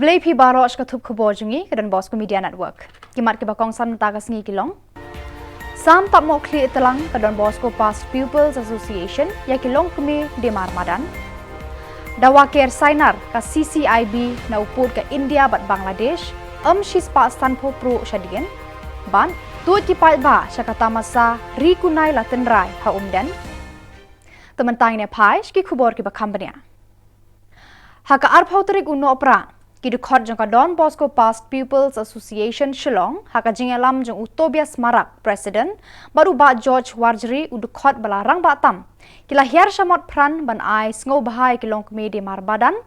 Khubor pi baros ka thup khubor jungi kedan Bosco Media Network. Kimat ke bakong sam tagas ngi kilong. Sam TAPMOHKHLIEH telang kedan Bosco Past Pupils Association ya LONGKMIE di MADAN. Dawa care SAINAR ka CCIB na uput ke India bat Bangladesh. Shispa stanpo PRUH SHADIEN. Ban tuat ki PAIDBAH syaka TAMASA KUNAI la TYNRAI ha UMDEN. Tementang ne pai ki Khubor ki bakambania. Haka arpau terik uno opera. Kidukot jangka Don Bosco Past Pupils Association Shillong haka jingalam jang utobias marak Presiden baru ba George Warjeri udukot balarang batam kila hiar shamot pran ban ai sngo bahai ki LONGKMIE di MADAN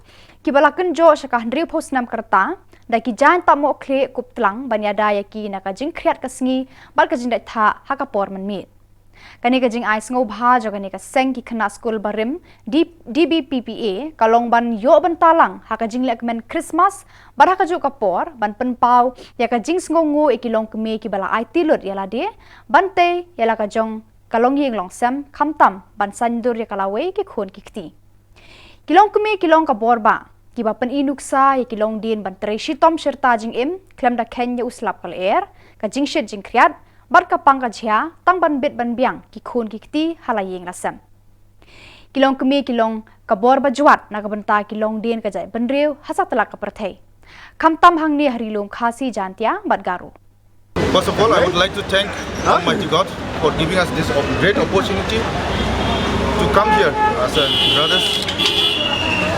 ki balaken jo syaka hendri posnam kerta da ki jan TAPMOHKHLIEH kup tlang banyada ya ki naka jing kriat kasngi bal ka jing tha haka por menmi kani ka jing ai sngo bha jo kani ka seng ki khana school barim DBPPA kalong ban yo ban talang haka jing lek men Christmas bar haka jo kapor ban penpau ya ka jing sngo ngo e ki LONGKMIE ki bala ai tilut yala de ban te yala ka jong kalong ying long sem khamtam ban sandur ya kalawe ki khon ki kti ki LONGKMIE ki long ka borba ki ba pen inuksa ya ki long din ban tre shitom serta jing im klem da kenya uslap kal air ka jing shet jing kriat bar ka pang ka jia tang ban bit ban biang ki khon ki kti halayeng lasam ki LONGKMIE ki long ka borba juat na ka banta ki long din ka jai ban rew hasa tala ka prathai khamtam hangni harilom khasi jantia bat garu. First of all, I would like to thank Almighty God for giving us this great opportunity to come here as brothers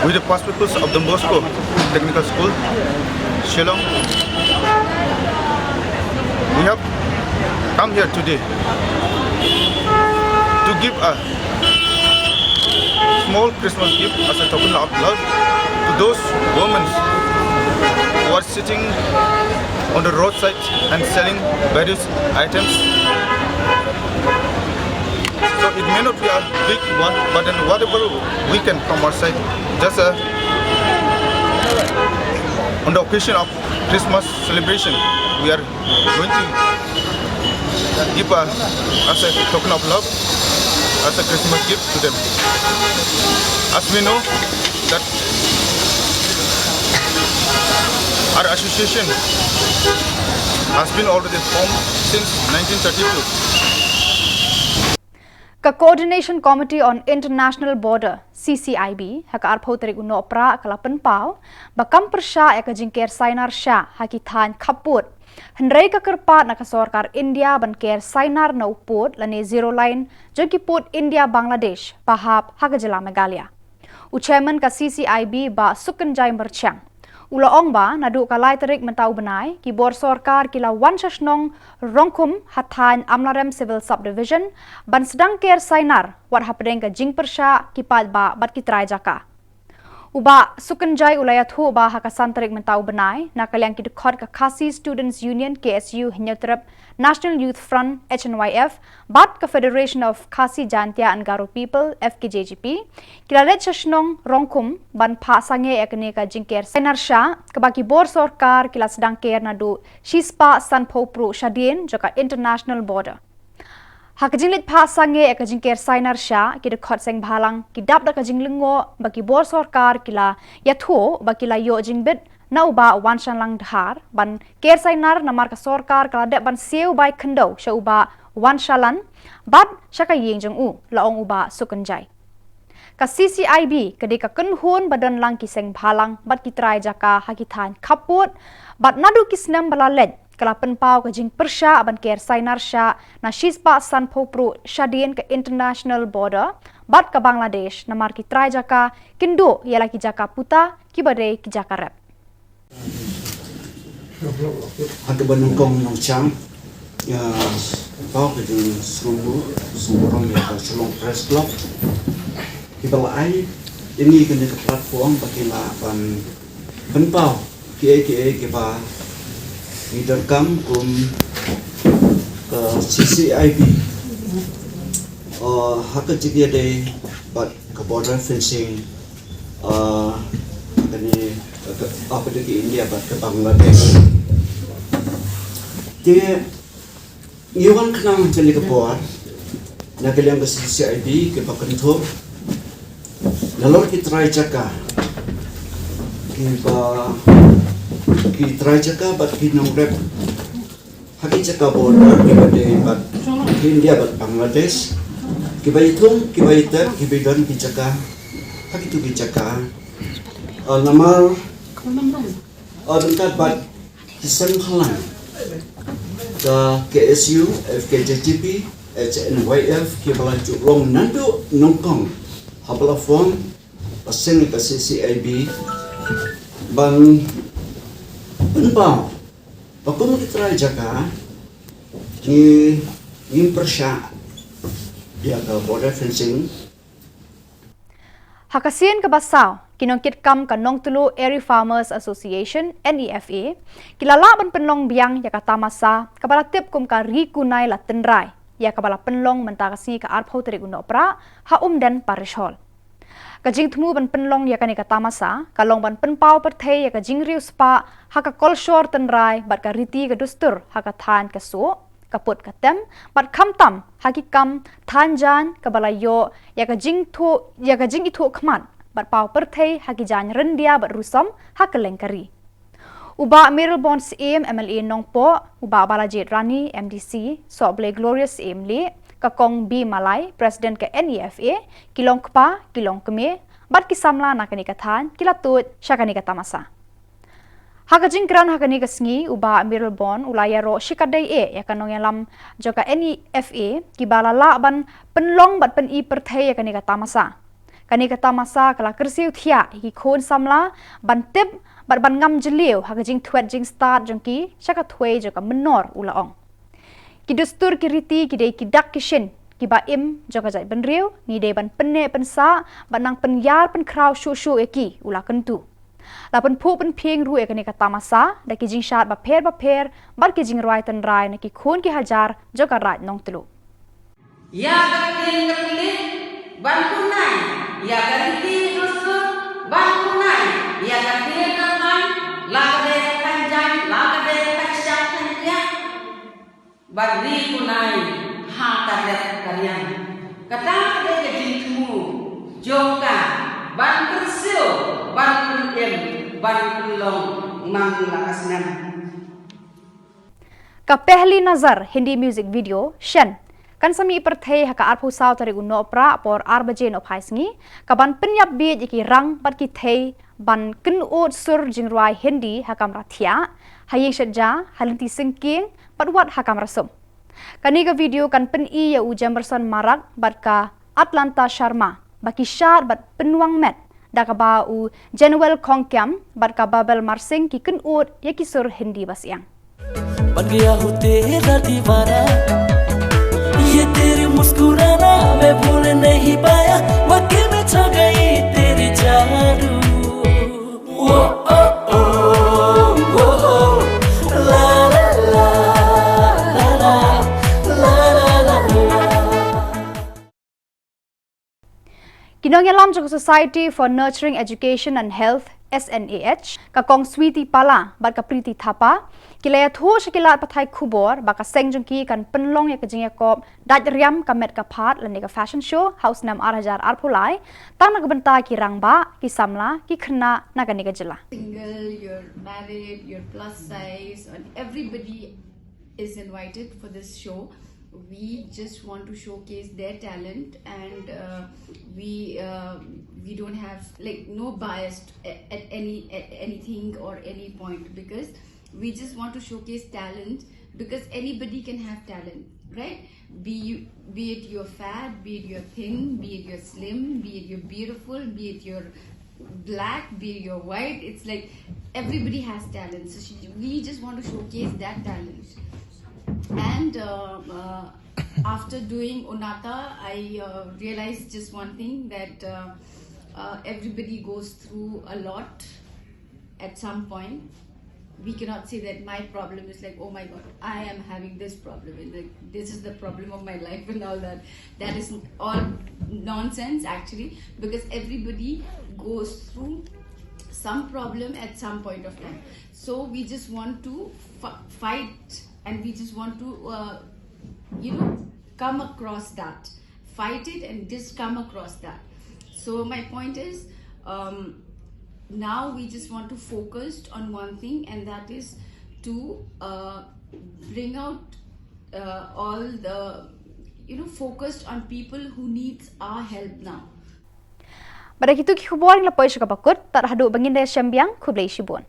with the past pupils of the Bosco Technical School, Shillong. We have come here today to give a small Christmas gift as a token of love to those women who are sitting on the roadside and selling various items. So it may not be a big one, but then whatever we can from our side, just on the occasion of Christmas celebration, we are going to give as a token of love, as a Christmas gift to them. As we know that our association has been already formed since 1932. Ka Coordination Committee on International Border CCIB haka arpau tarik uno opera kalapan pau bakam persya eka jingker SAINAR sya haki than kaput hendrai ka kerpat na kasorkar India ban ker SAINAR na uput lane zero line joki put India Bangladesh pahap haka Jylla Meghalaya uchairman ka CCIB ba sukanjai merchang Ulaong ba nadu kalai terik mentau benai ki bor sorkar kila wan shashnong rongkum hatan amlarem civil subdivision ban sedang ker SAINAR wat hapdeng ka jing persya ki PAIDBAH bat ki trai jaka uba sukanjai ulayathu ba hakasan terik mentau benai nakaliang ki dekhot ka Khasi Students Union KSU hinyotrep National Youth Front HNYF bat ka Federation of Khasi Jantia and Garo People FKJGP kila let shashnong rongkum ban pha sange ekne ka jingker SAINAR sha kabaki bor sorkar kila sedang ker nadu Shispa stanpo PRUH SHADIEN joka international border hakajinglit pha sange ekajingker SAINAR sha ki dekhot seng bhalang ki dap da kajinglingo baki bor sorkar kila yatho bakila yo jingbit na uba wan shanlang dhar ban ker SAINAR namar ka sorkar kala de ban seu bai khando sha uba wan shalan bat shaka yeng jong u laong uba sukanjai ka CCIB kadi ka kunhun badan lang ki seng bhalang bat ki trai jaka hakithan khaput bat nadu kisnam balalet kala penpau ka jing persya ban ker SAINAR sha na Shispa stanpo PRUH SHADIEN ke international border bat ka Bangladesh namar ki trai jaka kindo yala ki jaka puta ki bade ki jaka rep ada banungkong yang cang ya pau ke jing sumurong ya Shillong Press Club kita lai ini kena ke platform bagi lapan penpau KA kita diterkam ke CCIB hak jika ada buat ke border fencing kini apa di India buat ke Bangladesh dia iwan kenang jadi ke bawah nak kalian ke CCIB ke pakentuk lalu kita try jaga kita ki try jaka but ki nong rep haki jaka border ki bade but ki India but Bangladesh ki bai thum ki bai ter ki bai don ki jaka haki tu ki jaka namal bentar but kisang halang ke KSU FKJGP HNYF ki balaju long nandu nongkong habla form paseng ke CCIB ban penpau bakum kita jaga ni persya dia ke border fencing Hakasin ke basau kinongkit kam kanong tulu Area Farmers Association NEFA kilala ban penlong biang ya kata masa kabala tip kum ka KUNAI la TYNRAI ya kabala penlong mentakasi ka arpau teri uno pra ha UMDEN parishol kajing temu ban penlong ya kani kata masa kalong ban penpau perthai ya kajing riu spa ha ka kolshor TYNRAI bat ka riti ka dustur ha ka than ka su kaput katem bat kamtam hakikam thanjan kabalayo ya kajing itu khman bat pau perthai hakijan rendia bat rusam hakelengkari uba Meryl Bonds aim MLA nongpo uba balajit rani MDC soble glorious aim le kakong B Malay president ke NEFA LONGKMIE bat kisamla nakani kathan kilatut syakani katamasa Hakajing kran hakani kasngi uba Meryl Bond ulaya ro shikadai ya kanong yalam joka NEFA kibalala ban penlong bat pen I perthai ya kani katamasa kani katamasa kala kersiu thia hi khon samla ban tip bat ban ngam jeliu hakajing thwet jing start jongki shaka thwei joka menor ulaong kidustur kiriti kidei kidak kishin kiba im joka jai ban riu ni de ban penne pensa banang penyar pen kraw shu eki ula kentu lapan pu pen pieng ru ekani kata masa da kijing shat ba pher bar kijing rai TYNRAI na ki khun ki hajar joka rai nong telu ya kapili ban kunai ya kariti rusur ban kunai ya kapili kanai lagade kanjai lagade kaksyak kanya ban ri kunai ha kadet karyan kata kade kijing temu joka ban kersiu ban kunem ban kulong mang lakasnan ka pehli nazar Hindi music video shen kan sami perthai haka arpu saw tari uno pra por arbaje no phaisngi ka ban penyap bi jiki rang bat ki thei ban kin ot sur jingrai Hindi hakam rathia hayi shadja halinti singking patwat hakam rasum kani ka video kan pen I ya u Jamerson marak bat ka Atlanta Sharma baki shar bat penwang met dakaba u Januel Kongkyam bat ka Babel Marsing ki kin ut ya ki sur Hindi basyang बन गया हूँ तेरा दीवाना ये तेरी मुस्कुराना मैं भूल नहीं पाया वाकई में छा गई तेरी जादू वो ओ ओ वो ओ ला ला ला ला ला ला ला Kinong yalam joko Society for Nurturing Education and Health SNAH kakong Sweetie Pala bat ka Priti Thapa kilaya thu shakilat pathai Khubor baka sengjongki kan penlong ya kajing yakop daj riam kamet ka phat lani ka fashion show house nam 8000 arpulai tang na benta ki rangba ki samla ki khna na kani ka Jylla single, you're married, you're plus size, and everybody is invited for this show. We just want to showcase their talent, and we don't have like no bias at anything or any point, because we just want to showcase talent, because anybody can have talent, right? Be it you're fat, be it you're thin, be it you're slim, be it you're beautiful, be it you're black, be it you're white. It's like everybody has talent, so we just want to showcase that talent. And after doing Onata, I realized just one thing, that everybody goes through a lot at some point. We cannot say that my problem is like, oh my god, I am having this problem, and like, this is the problem of my life and all that. That is all nonsense actually, because everybody goes through some problem at some point of time. So we just want to fight, and we just want to come across that, fight it and just come across that. So my point is, now we just want to focus on one thing, and that is to bring out all the focused on people who needs our help now. Pada itu Khubor yang lepas bakut tak hadu bangin dari Syambiang Kublai Shibun.